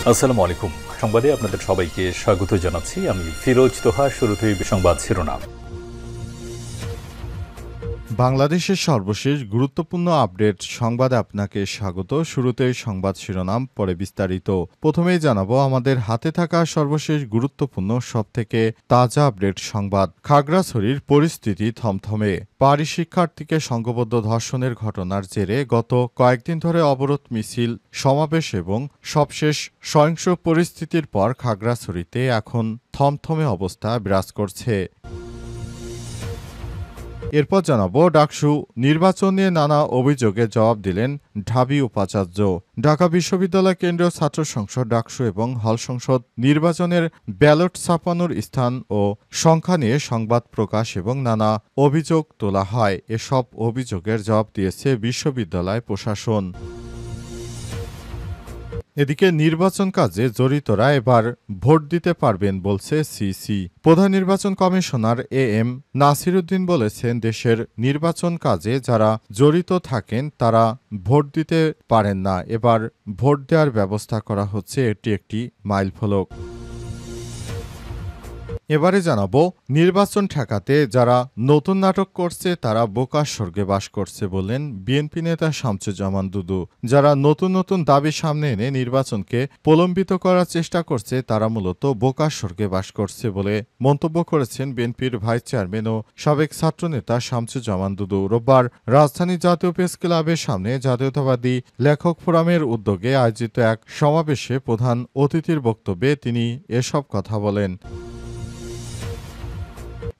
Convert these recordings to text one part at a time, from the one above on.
আসসালামু আলাইকুম। সংবাদে আপনাদের সবাইকে স্বাগত জানাচ্ছি। আমি ফিরোজ তোহা। শুরুতেই সংবাদ শিরোনাম। বাংলাদেশের সর্বশেষ গুরুত্বপূর্ণ আপডেট সংবাদে আপনাকে স্বাগত। শুরুতেই সংবাদ শিরোনাম, পরে বিস্তারিত। প্রথমেই জানাবো আমাদের হাতে থাকা সর্বশেষ গুরুত্বপূর্ণ সবথেকে তাজা আপডেট সংবাদ। খাগড়াছড়ির পরিস্থিতি থমথমে। পাহাড়ি শিক্ষার্থীকে সংঘবদ্ধ ধর্ষণের ঘটনার জেরে গত কয়েকদিন ধরে অবরোধ, মিছিল, সমাবেশ এবং সবশেষ সহিংস পরিস্থিতির পর খাগড়াছড়িতে এখন থমথমে অবস্থা বিরাজ করছে। এরপর জানাবো ডাকসু নির্বাচন নিয়ে নানা অভিযোগে জবাব দিলেন ঢাবি উপাচার্য। ঢাকা বিশ্ববিদ্যালয় কেন্দ্রীয় ছাত্র সংসদ ডাকসু এবং হল সংসদ নির্বাচনের ব্যালট ছাপানোর স্থান ও সংখ্যা নিয়ে সংবাদ প্রকাশ এবং নানা অভিযোগ তোলা হয়। এসব অভিযোগের জবাব দিয়েছে বিশ্ববিদ্যালয় প্রশাসন। এদিকে নির্বাচন কাজে জড়িতরা এবার ভোট দিতে পারবেন বলছে সিসি। প্রধান নির্বাচন কমিশনার এম নাসিরউদ্দিন বলেছেন, দেশের নির্বাচন কাজে যারা জড়িত থাকেন তারা ভোট দিতে পারেন না। এবার ভোট দেওয়ার ব্যবস্থা করা হচ্ছে, এটি একটি মাইলফলক। এবারে জানাবো নির্বাচন ঠেকাতে যারা নতুন নাটক করছে তারা বোকার স্বর্গে বাস করছে বললেন বিএনপি নেতা শামসুজ্জামান দুদু। যারা নতুন নতুন দাবি সামনে এনে নির্বাচনকে প্রলম্বিত করার চেষ্টা করছে তারা মূলত বোকার স্বর্গে বাস করছে বলে মন্তব্য করেছেন বিএনপির ভাইস চেয়ারম্যান ও সাবেক ছাত্রনেতা শামসুজ্জামান দুদু। রোববার রাজধানী জাতীয় প্রেস ক্লাবের সামনে জাতীয়তাবাদী লেখক ফোরামের উদ্যোগে আয়োজিত এক সমাবেশে প্রধান অতিথির বক্তব্যে তিনি এসব কথা বলেন।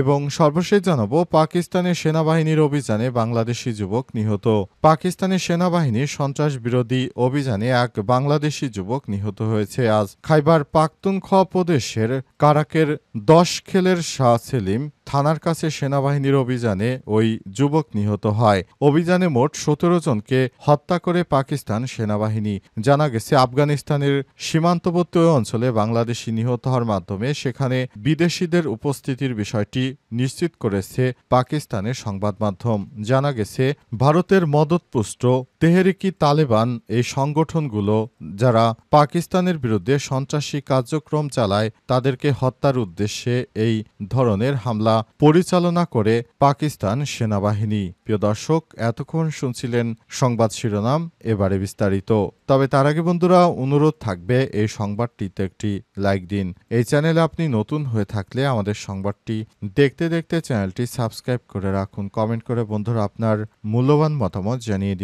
এবং সর্বশেষ জানাবো পাকিস্তানের সেনাবাহিনীর অভিযানে বাংলাদেশি যুবক নিহত। পাকিস্তানের সেনাবাহিনীর সন্ত্রাস বিরোধী অভিযানে এক বাংলাদেশি যুবক নিহত হয়েছে আজ। খাইবার পাখতুনখোয়া প্রদেশের কারাকের 10 খেলের শাহ সেলিম থানার কাছে সেনাবাহিনীর অভিযানে ওই যুবক নিহত হয়। অভিযানে মোট 17 জনকে হত্যা করে পাকিস্তান সেনাবাহিনী। জানা গেছে আফগানিস্তানের সীমান্তবর্তী অঞ্চলে বাংলাদেশি নিহত হওয়ার মাধ্যমে সেখানে বিদেশিদের উপস্থিতির বিষয়টি নিশ্চিত করেছে পাকিস্তানের সংবাদ মাধ্যম। জানা গেছে ভারতের মদতপুষ্ট তেহরিকি তালেবান এই সংগঠনগুলো যারা পাকিস্তানের বিরুদ্ধে সন্ত্রাসী কার্যক্রম চালায় তাদেরকে হত্যার উদ্দেশ্যে এই ধরনের হামলা পরিচালনা করে পাকিস্তান সেনাবাহিনী। প্রিয় দর্শক, এতক্ষণ শুনছিলেন সংবাদ শিরোনাম, এবারে বিস্তারিত। তবে তার আগে বন্ধুরা অনুরোধ থাকবে এই সংবাদটিতে একটি লাইক দিন। এই চ্যানেলে আপনি নতুন হয়ে থাকলে আমাদের সংবাদটি দেখতে দেখতে চ্যানেলটি সাবস্ক্রাইব করে রাখুন। কমেন্ট করে বন্ধুরা আপনার মূল্যবান মতামত জানিয়ে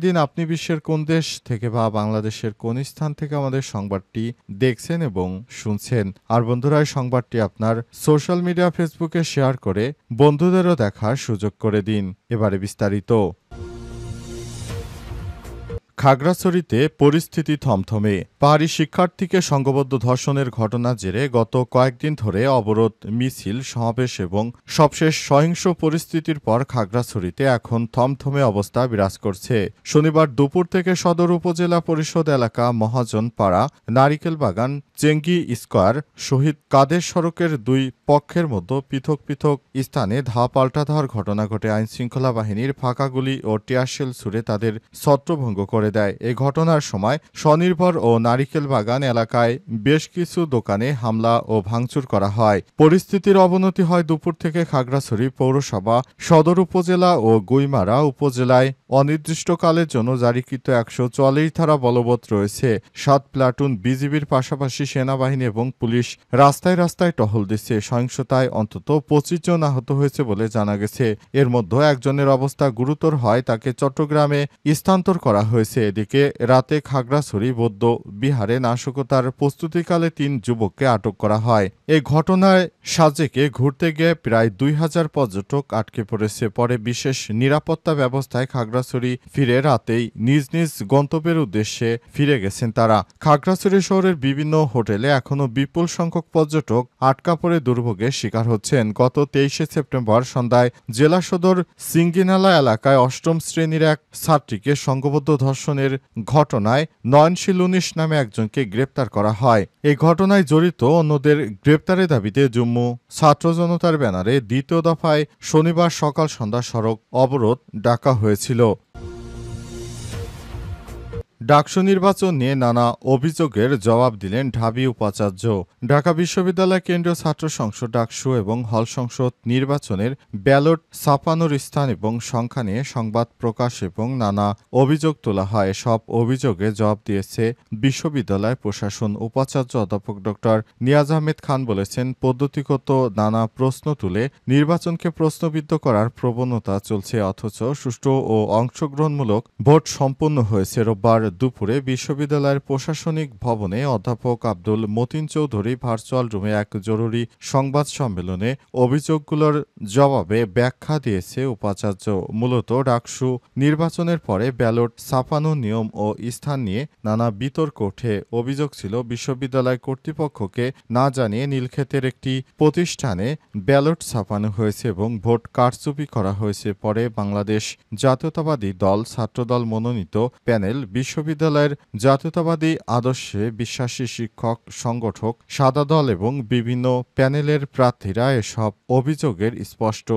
দিন আপনি বিশ্বের কোন দেশ থেকে বা বাংলাদেশের কোন স্থান থেকে আমাদের সংবাদটি দেখছেন এবং শুনছেন। আর বন্ধুরা এই সংবাদটি আপনার সোশ্যাল মিডিয়া ফেসবুকে শেয়ার করে বন্ধুদেরও দেখার সুযোগ করে দিন। এবারে বিস্তারিত। খাগড়াছড়িতে পরিস্থিতি থমথমে। পাহাড়ি শিক্ষার্থীকে সংঘবদ্ধ ধর্ষণের ঘটনার জেরে গত কয়েকদিন ধরে অবরোধ, মিছিল, সমাবেশ এবং সবশেষ সহিংস পরিস্থিতির পর খাগড়াছড়িতে এখন থমথমে অবস্থা বিরাজ করছে। শনিবার দুপুর থেকে সদর উপজেলা পরিষদ এলাকা, মহাজন পাড়া, নারিকেল বাগান, চেঙ্গি স্কয়ার, শহীদ কাদের সড়কের দুই পক্ষের মধ্যে পৃথক পৃথক স্থানে ধাওয়া পাল্টা ধাওয়ার ঘটনা ঘটে। আইনশৃঙ্খলা বাহিনীর ফাঁকা গুলি ও টিয়ারশেল ছুড়ে তাদের ছত্রভঙ্গ করে দেয়। এই ঘটনার সময় স্বনির্ভর ও নারিকেল বাগান এলাকায় বেশ কিছু দোকানে হামলা ও ভাঙচুর করা হয়। পরিস্থিতির অবনতি হয় দুপুর থেকে খাগড়াছড়ি পৌরসভা, সদর উপজেলা ও গুইমারা উপজেলায় অনির্দিষ্টকালের জন্য জারিকৃত 144 ধারা বলবৎ রয়েছে। 7 প্লাটুন বিজিবির পাশাপাশি সেনাবাহিনী এবং পুলিশ রাস্তায় রাস্তায় টহল দিচ্ছে। সহিংসতায় অন্তত 25 জন আহত হয়েছে বলে জানা গেছে। এর মধ্যে একজনের অবস্থা গুরুতর হয়, তাকে চট্টগ্রামে স্থানান্তর করা হয়েছে। এদিকে রাতে খাগড়াছড়ি বৌদ্ধ বিহারে নাশকতার প্রস্তুতিকালে 3 যুবককে আটক করা হয়। এই ঘটনায় সাজেকে ঘুরতে গিয়ে প্রায় 2000 পর্যটক আটকে পড়েছে। পরে বিশেষ নিরাপত্তা ব্যবস্থায় খাগড়াছড়ি ফিরে রাতেই নিজ নিজ গন্তব্যের উদ্দেশ্যে ফিরে গেছেন তারা। খাগড়াছড়ি শহরের বিভিন্ন হোটেলে এখনও বিপুল সংখ্যক পর্যটক আটকা পড়ে দুর্ভোগের শিকার হচ্ছেন। গত 23 সেপ্টেম্বর সন্ধ্যায় জেলা সদর সিঙ্গিনালা এলাকায় 8ম শ্রেণীর এক ছাত্রীকে সংঘবদ্ধ ধর্ষণের ঘটনায় নয়নশীল 19 নামে একজনকে গ্রেপ্তার করা হয়। এই ঘটনায় জড়িত অন্যদের গ্রেপ্তারের দাবিতে জম্মু ছাত্র জনতার ব্যানারে দ্বিতীয় দফায় শনিবার সকাল সন্ধ্যা সড়ক অবরোধ ডাকা হয়েছিল। ডাকসু নির্বাচন নিয়ে নানা অভিযোগের জবাব দিলেন ঢাবি উপাচার্য। ঢাকা বিশ্ববিদ্যালয় কেন্দ্রীয় ছাত্র সংসদ ডাকসু এবং হল সংসদ নির্বাচনের ব্যালট ছাপানোর স্থান এবং সংখ্যা নিয়ে সংবাদ প্রকাশ এবং নানা অভিযোগ তোলা হয়। সব অভিযোগে জবাব দিয়েছে বিশ্ববিদ্যালয় প্রশাসন। উপাচার্য অধ্যাপক ড নিয়াজ আহমেদ খান বলেছেন, পদ্ধতিগত নানা প্রশ্ন তুলে নির্বাচনকে প্রশ্নবিদ্ধ করার প্রবণতা চলছে, অথচ সুষ্ঠু ও অংশগ্রহণমূলক ভোট সম্পন্ন হয়েছে। রোববার দুপুরে বিশ্ববিদ্যালয়ের প্রশাসনিক ভবনে অধ্যাপক আব্দুল মতিন চৌধুরী ভার্চুয়াল রুমে এক জরুরি সংবাদ সম্মেলনে অভিযোগগুলোর জবাবে ব্যাখ্যা দিয়েছে উপাচার্য। মূলত ডাকসু নির্বাচনের পরে ব্যালট ছাপানোর নিয়ম ও স্থান নিয়ে নানা বিতর্ক ওঠে। অভিযোগ ছিল, বিশ্ববিদ্যালয় কর্তৃপক্ষকে না জানিয়ে নীলক্ষেতের একটি প্রতিষ্ঠানে ব্যালট ছাপানো হয়েছে এবং ভোট কারচুপি করা হয়েছে। পরে বাংলাদেশ জাতীয়তাবাদী দল ছাত্রদল মনোনীত প্যানেল, বিশ্ববিদ্যালয়ের জাতীয়তাবাদী আদর্শে বিশ্বাসী শিক্ষক সংগঠক, সাদা দল এবং বিভিন্ন প্যানেলের প্রার্থীরা এসব অভিযোগের স্পষ্ট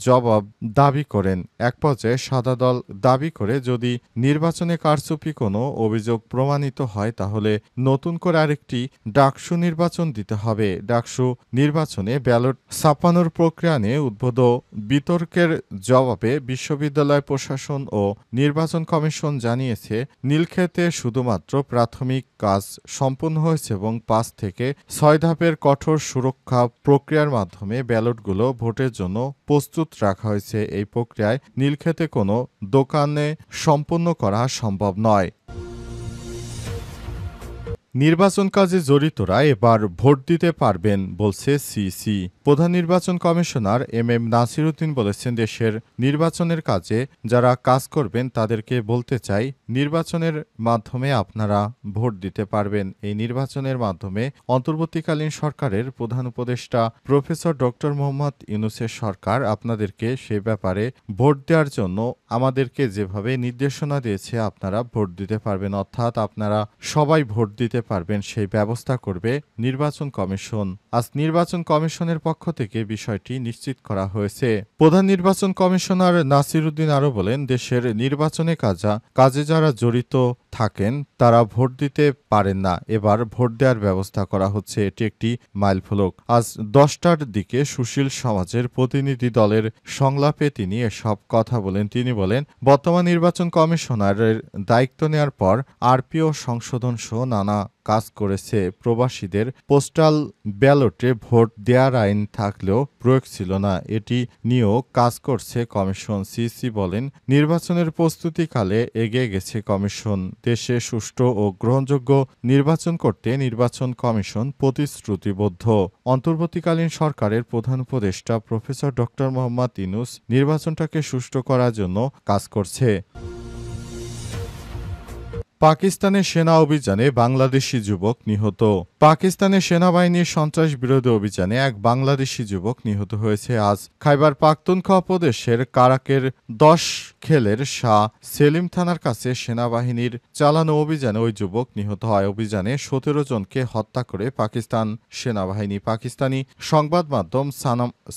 জবাব দাবি করেন। এক পর্যায়ে সাদা দল দাবি করে, যদি নির্বাচনে কারচুপি কোনো অভিযোগ প্রমাণিত হয় তাহলে নতুন করে আরেকটি ডাকসু নির্বাচন দিতে হবে। ডাকসু নির্বাচনে ব্যালট ছাপানোর প্রক্রিয়া নিয়ে উদ্ভূত বিতর্কের জবাবে বিশ্ববিদ্যালয় প্রশাসন ও নির্বাচন কমিশন জানিয়েছে, নীলক্ষেতে শুধুমাত্র প্রাথমিক কাজ সম্পন্ন হয়েছে এবং ৫ থেকে ৬ ধাপের কঠোর সুরক্ষা প্রক্রিয়ার মাধ্যমে ব্যালটগুলো ভোটের জন্য প্রস্তুত রাখা হয়েছে। এই প্রক্রিয়ায় নীলক্ষেতে কোনো দোকানে সম্পন্ন করা সম্ভব নয়। নির্বাচন কাজে জড়িতরা এবার ভোট দিতে পারবেন বলছে সিইসি। প্রধান নির্বাচন কমিশনার এম নাসির উদ্দিন বলেছেন, দেশের নির্বাচনের কাজে যারা কাজ করবেন তাদেরকে বলতে চাই, নির্বাচনের মাধ্যমে আপনারা ভোট দিতে পারবেন। এই নির্বাচনের মাধ্যমে অন্তর্বর্তীকালীন সরকারের প্রধান উপদেষ্টা প্রফেসর ডক্টর মোহাম্মদ ইউনূসের সরকার আপনাদেরকে সে ব্যাপারে ভোট দেওয়ার জন্য আমাদেরকে যেভাবে নির্দেশনা দিয়েছে আপনারা ভোট দিতে পারবেন, অর্থাৎ আপনারা সবাই ভোট দিতে পারবেন সেই ব্যবস্থা করবে নির্বাচন কমিশন। আজ নির্বাচন কমিশনের পক্ষ থেকে বিষয়টি নিশ্চিত করা হয়েছে। প্রধান নির্বাচন কমিশনার নাসির উদ্দিন আরও বলেন, দেশের নির্বাচনে কাজে যারা জড়িত থাকেন তারা ভোট দিতে পারেন না, এবার ভোট দেওয়ার ব্যবস্থা করা হচ্ছে। এটি একটি মাইলফলক। আজ ১০টার দিকে সুশীল সমাজের প্রতিনিধি দলের সংলাপে তিনি এসব কথা বলেন। তিনি বলেন, বর্তমান নির্বাচন কমিশনারের দায়িত্ব নেওয়ার পর আরপিও সংশোধন সহ নানা কাজ করেছে। প্রবাসীদের পোস্টাল ব্যালটে ভোট দেওয়ার আইন থাকলেও প্রয়োগ ছিল না, এটি নিয়েও কাজ করছে কমিশন। সিইসি বলেন, নির্বাচনের প্রস্তুতিকালে এগিয়ে গেছে কমিশন। দেশে সুষ্ঠু ও গ্রহণযোগ্য নির্বাচন করতে নির্বাচন কমিশন প্রতিশ্রুতিবদ্ধ। অন্তর্বর্তীকালীন সরকারের প্রধান উপদেষ্টা প্রফেসর ডক্টর মোহাম্মদ ইউনূস নির্বাচনটাকে সুষ্ঠু করার জন্য কাজ করছে। পাকিস্তানের সেনা অভিযানে বাংলাদেশি যুবক নিহত। পাকিস্তানের সেনাবাহিনীর সন্ত্রাস বিরোধী অভিযানে এক বাংলাদেশি যুবক নিহত হয়েছে। আজ খাইবার পাখতুনখোয়া প্রদেশের কারাকের 10 খেলের শাহ সেলিম থানার কাছে সেনাবাহিনীর চালানো অভিযানে ওই যুবক নিহত হয়। অভিযানে 17 জনকে হত্যা করে পাকিস্তান সেনাবাহিনী। পাকিস্তানি সংবাদ মাধ্যম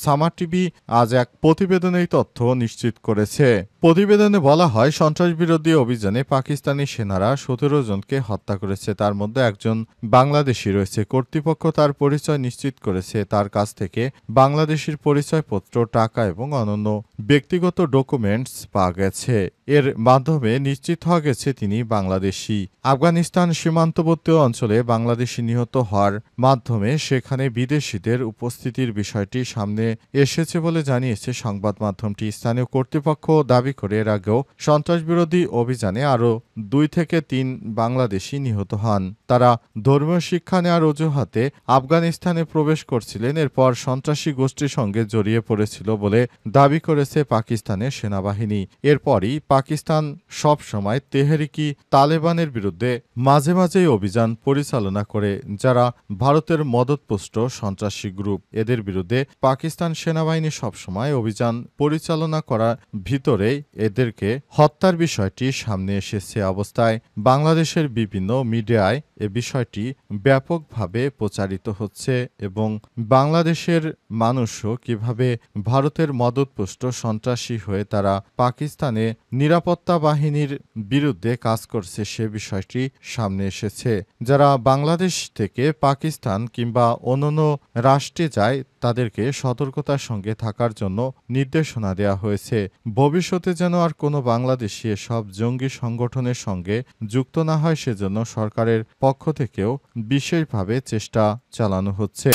সামা টিভি আজ এক প্রতিবেদনে এই তথ্য নিশ্চিত করেছে। প্রতিবেদনে বলা হয়, সন্ত্রাস বিরোধী অভিযানে পাকিস্তানি সেনারা 17 জনকে হত্যা করেছে, তার মধ্যে একজন বাংলাদেশি রয়েছে। কর্তৃপক্ষ তার পরিচয় নিশ্চিত করেছে। তার কাছ থেকে বাংলাদেশির পরিচয়পত্র, টাকা এবং অন্যান্য ব্যক্তিগত ডকুমেন্টস পাওয়া গেছে। এর মাধ্যমে নিশ্চিত হওয়া গেছে তিনি বাংলাদেশি। আফগানিস্তান সীমান্তবর্তী অঞ্চলে বাংলাদেশি নিহত হওয়ার মাধ্যমে সেখানে বিদেশিদের উপস্থিতির বিষয়টি সামনে এসেছে বলে জানিয়েছে সংবাদ মাধ্যমটি। স্থানীয় কর্তৃপক্ষ দাবি করে এর আগেও সন্ত্রাসবিরোধী অভিযানে আরও 2 থেকে 3 বাংলাদেশি নিহত হন। তারা ধর্মীয় শিক্ষা নেওয়ার অজুহাতে আফগানিস্তানে প্রবেশ করছিলেন, এরপর সন্ত্রাসী গোষ্ঠীর সঙ্গে জড়িয়ে পড়েছিল বলে দাবি করেছে পাকিস্তানের সেনাবাহিনী। এরপরই পাকিস্তান সব সময় তেহরিকি তালেবানের বিরুদ্ধে মাঝে মাঝেই অভিযান পরিচালনা করে, যারা ভারতের মদতপুষ্ট সন্ত্রাসী গ্রুপ। এদের বিরুদ্ধে পাকিস্তান সেনাবাহিনী সবসময় অভিযান পরিচালনা করার ভিতরেই এদেরকে হত্যার বিষয়টি সামনে এসেছে অবস্থায় বাংলাদেশের বিভিন্ন মিডিয়ায় এ বিষয়টি ব্যাপকভাবে প্রচারিত হচ্ছে এবং বাংলাদেশের মানুষও কিভাবে ভারতের মদতপুষ্ট সন্ত্রাসী হয়ে তারা পাকিস্তানে নিরাপত্তা বাহিনীর বিরুদ্ধে কাজ করছে সে বিষয়টি সামনে এসেছে। যারা বাংলাদেশ থেকে পাকিস্তান কিংবা অন্যান্য রাষ্ট্রে যায় তাদেরকে সতর্কতার সঙ্গে থাকার জন্য নির্দেশনা দেওয়া হয়েছে। ভবিষ্যতে যেন আর কোনো বাংলাদেশি এসব জঙ্গি সংগঠনের সঙ্গে যুক্ত না হয় সেজন্য সরকারের পক্ষ থেকেও বিশেষভাবে চেষ্টা চালানো হচ্ছে।